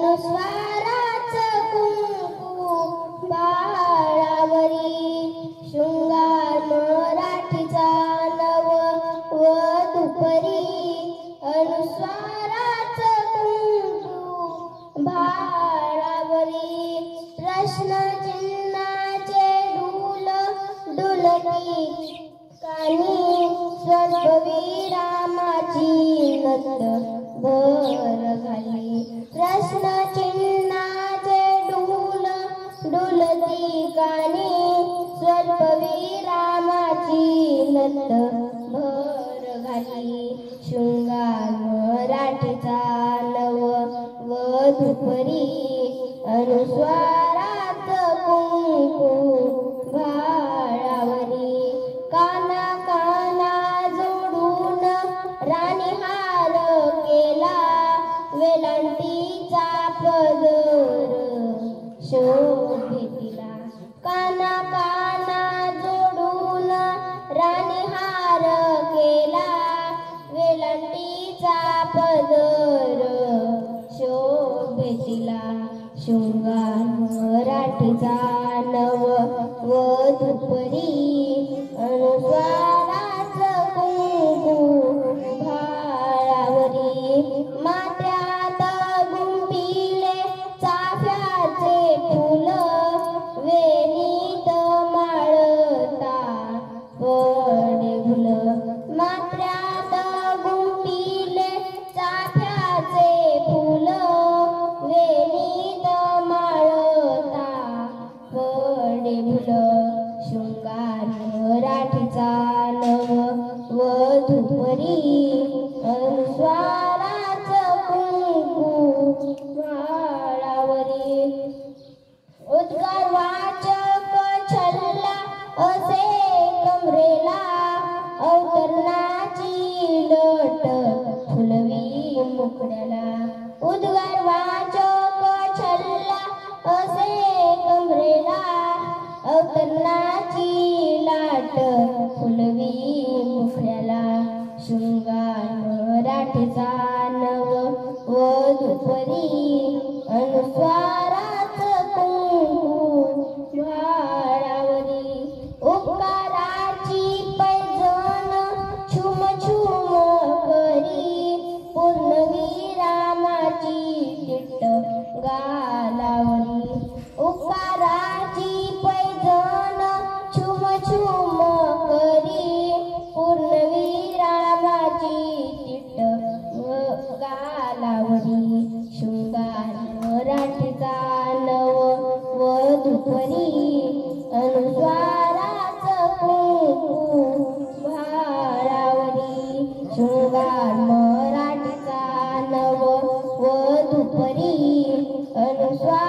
अनुस्वाराचं कुंकू बाळावरी, शृंगार मराठीचा नव वधूपरी. अनुस्वाराचं कुंकू बाळावरी, प्रश्नचिन्हाचे डुल डुलती कानी, स्वल्पविरामाची नत भर घाली. प्रश्नचिन्हाचे डुल डुलती कानी, स्वल्पविरामाची नत भर घाली. शृंगार मराठीचा नव वधूपरी, अनुस्वाराचं कुंकू भाळावरी. काना काना जोडून राणीहार केला, वेलांटीचा पदर शोभे तिला. काना काना जोडून राणीहार केला, वेलांटीचा पदर शोभे तिला. शृंगार मराठीचा नव वधूपरी, अनुस्वाराचं कुंकू भाळावरी. माथ्यात गुंफिले चाफ्याचे फुल, वेणीत माळता पडे फुल. माथ्यात गुंफिले चाफ्याचे फुल, वेणीत माळता पडे फुल. शृंगार मराठीचा नव वधूपरी, अनुस्वाराचं कुंकू भाळावरी. उद्गार वाचक छल्ला असे कमरेला, अवतरणाची लट फुलवी मुखड्याला. उद्गार वाचक छल्ला असे कमरेला, अवतरणाची लाट फुलवी मुखड्याला. शृंगार मराठीचा नव वधूपरी, अनुस्वाराचं कुंकू भाळावरी. उपकाराची पैजण छुम छुम करी, पूर्णविरामाची तिट्ट गालावरी. उपकाराची पैजण छुम छुम करी, पूर्णविरामाची तिट्ट गालावरी. शृंगार मराठीचा नव वधूपरी, अनुस्वाराचं कुंकू भाळावरी. शृंगार मराठीचा नव वधूपरी, अनुस्वार